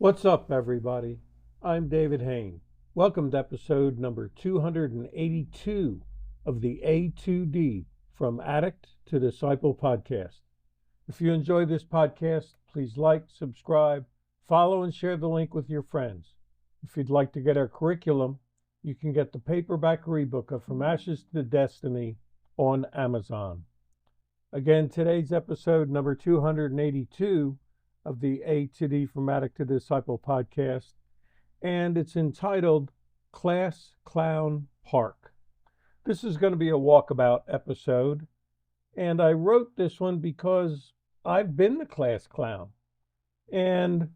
What's up, everybody? I'm David Hain. Welcome to episode number 282 of the A2D From Addict to Disciple podcast. If you enjoy this podcast, please like, subscribe, follow, and share the link with your friends. If you'd like to get our curriculum, you can get the paperback or ebook of From Ashes to Destiny on Amazon. Again, today's episode number 282 of the A to D From Addict to Disciple podcast, and it's entitled Class Clown Park. This is going to be a walkabout episode, and I wrote this one because I've been the class clown and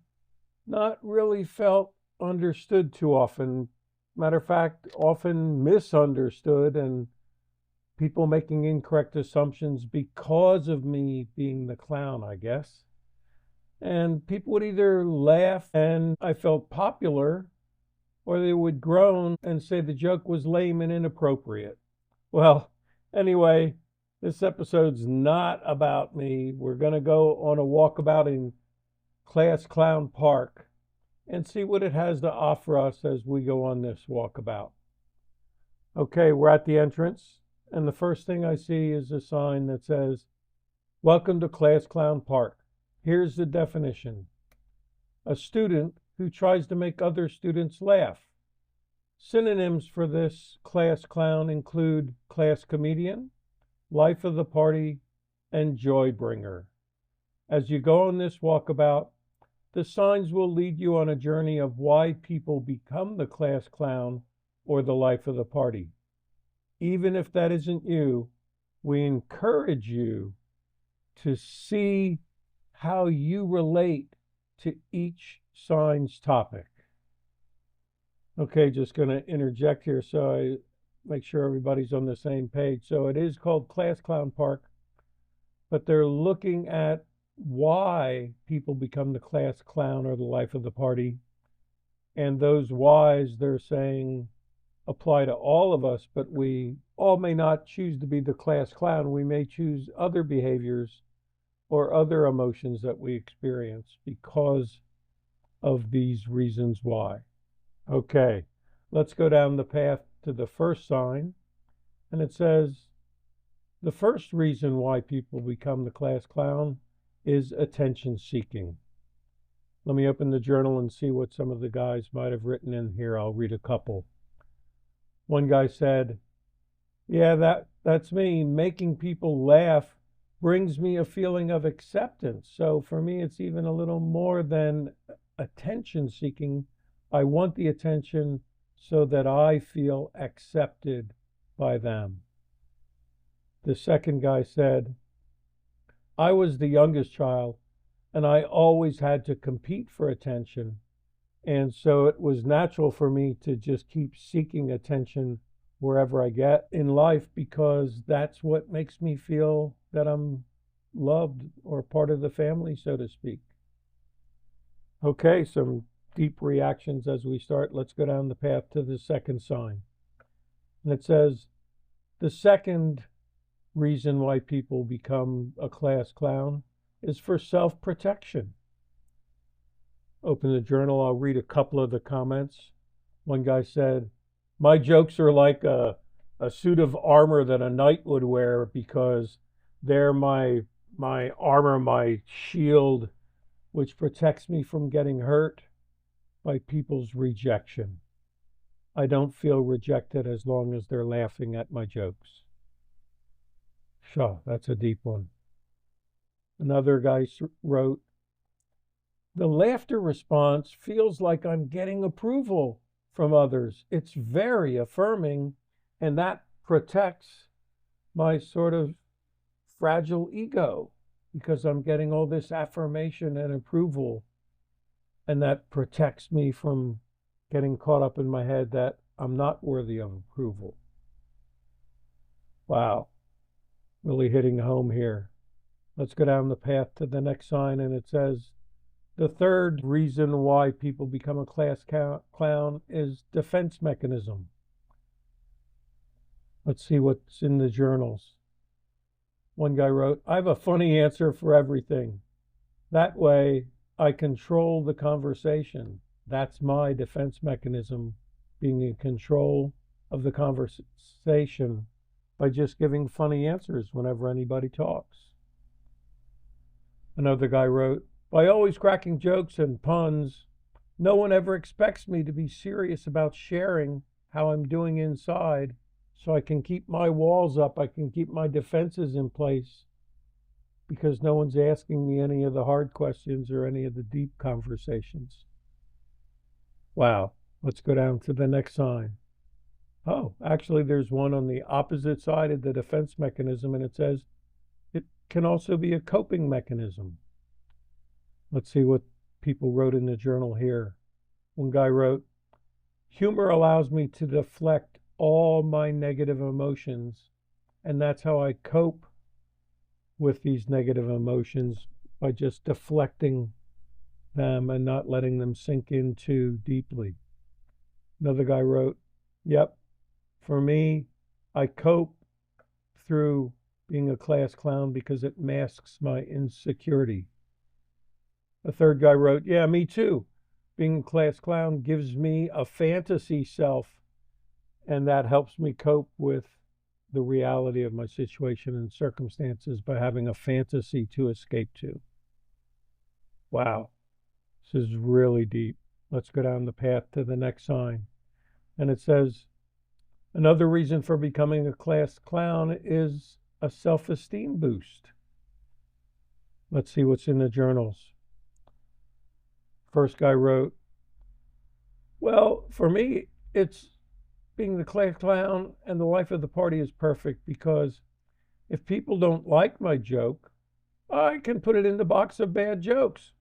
not really felt understood too often. Matter of fact, often misunderstood, and people making incorrect assumptions because of me being the clown, I guess. And people would either laugh and I felt popular, or they would groan and say the joke was lame and inappropriate. Well, anyway, this episode's not about me. We're going to go on a walkabout in Class Clown Park and see what it has to offer us as we go on this walkabout. Okay, we're at the entrance, and the first thing I see is a sign that says, "Welcome to Class Clown Park." Here's the definition: a student who tries to make other students laugh. Synonyms for this class clown include class comedian, life of the party, and joy bringer. As you go on this walkabout, the signs will lead you on a journey of why people become the class clown or the life of the party. Even if that isn't you, we encourage you to see how you relate to each sign's topic. Okay, just going to interject here so I make sure everybody's on the same page. So it is called Class Clown Park, but they're looking at why people become the class clown or the life of the party. And those whys, they're saying, apply to all of us, but we all may not choose to be the class clown. We may choose other behaviors or other emotions that we experience because of these reasons why. Okay, let's go down the path to the first sign, and it says, the first reason why people become the class clown is attention seeking. Let me open the journal and see what some of the guys might have written in here. I'll read a couple. One guy said, "Yeah, that's me. Making people laugh brings me a feeling of acceptance. So for me, it's even a little more than attention seeking. I want the attention so that I feel accepted by them." The second guy said, "I was the youngest child and I always had to compete for attention. And so it was natural for me to just keep seeking attention wherever I get in life because that's what makes me feel that I'm loved or part of the family, so to speak." Okay, some deep reactions as we start. Let's go down the path to the second sign. And it says, the second reason why people become a class clown is for self-protection. Open the journal, I'll read a couple of the comments. One guy said, "My jokes are like a suit of armor that a knight would wear because they're my armor, my shield, which protects me from getting hurt by people's rejection. I don't feel rejected as long as they're laughing at my jokes." Sure, that's a deep one. Another guy wrote, "The laughter response feels like I'm getting approval from others. It's very affirming, and that protects my sort of fragile ego because I'm getting all this affirmation and approval, and that protects me from getting caught up in my head that I'm not worthy of approval." Wow, really hitting home here. Let's go down the path to the next sign, and it says, the third reason why people become a class clown is defense mechanism. Let's see what's in the journals. One guy wrote, "I have a funny answer for everything. That way, I control the conversation. That's my defense mechanism, being in control of the conversation by just giving funny answers whenever anybody talks. Another guy wrote, by always cracking jokes and puns, no one ever expects me to be serious about sharing how I'm doing inside, so I can keep my walls up, I can keep my defenses in place, because no one's asking me any of the hard questions or any of the deep conversations. Wow, let's go down to the next sign. Oh, actually, there's one on the opposite side of the defense mechanism, and it says it can also be a coping mechanism. Let's see what people wrote in the journal here. One guy wrote, humor allows me to deflect all my negative emotions, and that's how I cope with these negative emotions, by just deflecting them and not letting them sink in too deeply. Another guy wrote, yep, for me, I cope through being a class clown because it masks my insecurity. A third guy wrote, yeah, me too. Being a class clown gives me a fantasy self, and that helps me cope with the reality of my situation and circumstances by having a fantasy to escape to. Wow, this is really deep. Let's go down the path to the next sign. And it says, another reason for becoming a class clown is a self-esteem boost. Let's see what's in the journals. First guy wrote, well, for me, it's being the class clown and the life of the party is perfect, because if people don't like my joke, I can put it in the box of bad jokes.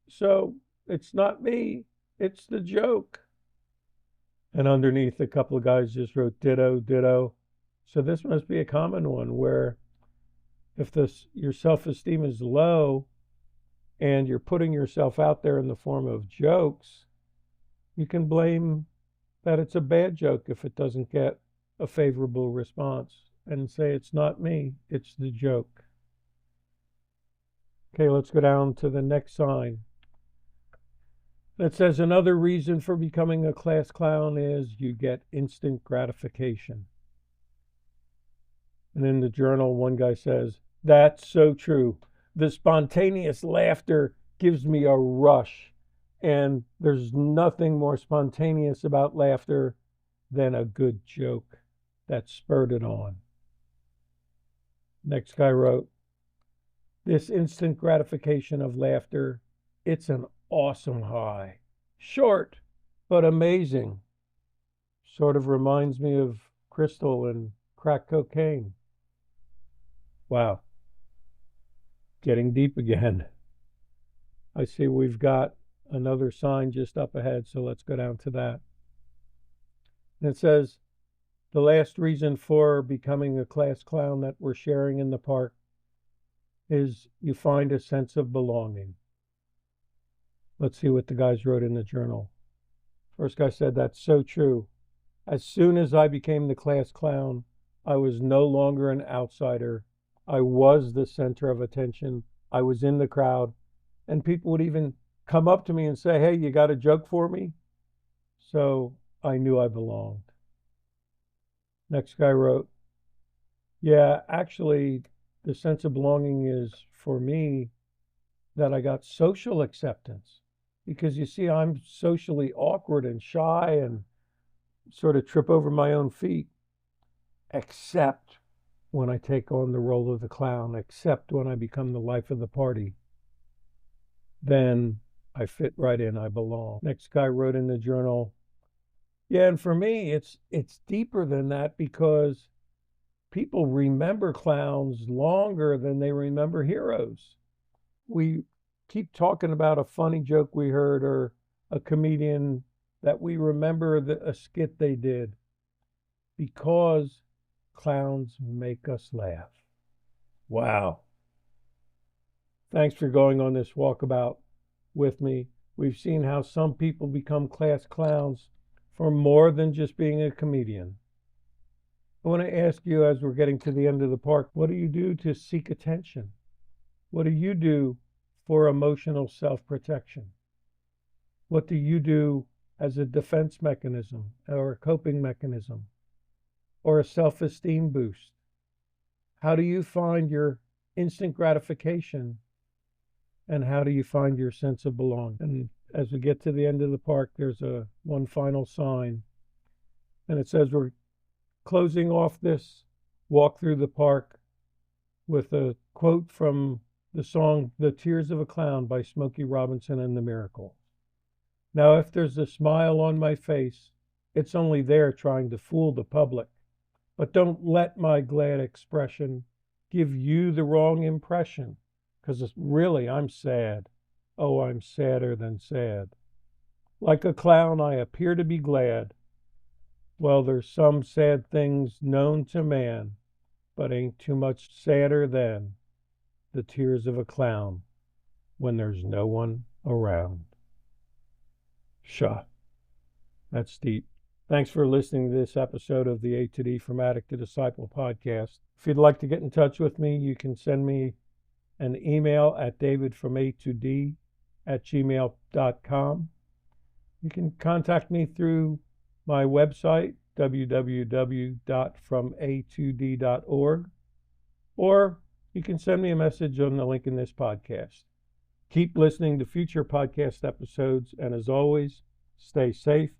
So it's not me, it's the joke. And underneath, a couple of guys just wrote ditto, ditto. So this must be a common one, where if your self-esteem is low and you're putting yourself out there in the form of jokes, you can blame that it's a bad joke if it doesn't get a favorable response, and say it's not me, it's the joke. Okay, let's go down to the next sign. It says another reason for becoming a class clown is you get instant gratification. And in the journal, one guy says, that's so true. The spontaneous laughter gives me a rush. And there's nothing more spontaneous about laughter than a good joke that's spurred it on. Next guy wrote, this instant gratification of laughter, it's an awesome high. Short, but amazing. Sort of reminds me of crystal and crack cocaine. Wow. Getting deep again. I see we've got another sign just up ahead, so let's go down to that. And it says, the last reason for becoming a class clown that we're sharing in the park is you find a sense of belonging. Let's see what the guys wrote in the journal. First guy said, that's so true. As soon as I became the class clown, I was no longer an outsider. I was the center of attention. I was in the crowd, and people would even come up to me and say, hey, you got a joke for me? So I knew I belonged. Next guy wrote, yeah, actually, the sense of belonging is, for me, that I got social acceptance. Because you see, I'm socially awkward and shy and sort of trip over my own feet, except when I take on the role of the clown, except when I become the life of the party. Then I fit right in, I belong. Next guy wrote in the journal, yeah, and for me, it's deeper than that, because people remember clowns longer than they remember heroes. We keep talking about a funny joke we heard or a comedian that we remember a skit they did, because clowns make us laugh. Wow. Thanks for going on this walkabout with me. We've seen how some people become class clowns for more than just being a comedian. I want to ask you, as we're getting to the end of the park, what do you do to seek attention? What do you do for emotional self-protection? What do you do as a defense mechanism or a coping mechanism or a self-esteem boost? How do you find your instant gratification, and how do you find your sense of belonging? And as we get to the end of the park, there's one final sign, and it says we're closing off this walk through the park with a quote from the song "The Tears of a Clown" by Smokey Robinson and the Miracles. Now, if there's a smile on my face, it's only there trying to fool the public. But don't let my glad expression give you the wrong impression, because really I'm sad. Oh, I'm sadder than sad. Like a clown, I appear to be glad. Well, there's some sad things known to man, but ain't too much sadder than the tears of a clown when there's no one around. Pshaw, that's deep. Thanks for listening to this episode of the A to D From Addict to Disciple podcast. If you'd like to get in touch with me, you can send me an email at davidfroma2d@gmail.com. You can contact me through my website, www.froma2d.org, or you can send me a message on the link in this podcast. Keep listening to future podcast episodes, and as always, stay safe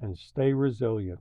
and stay resilient.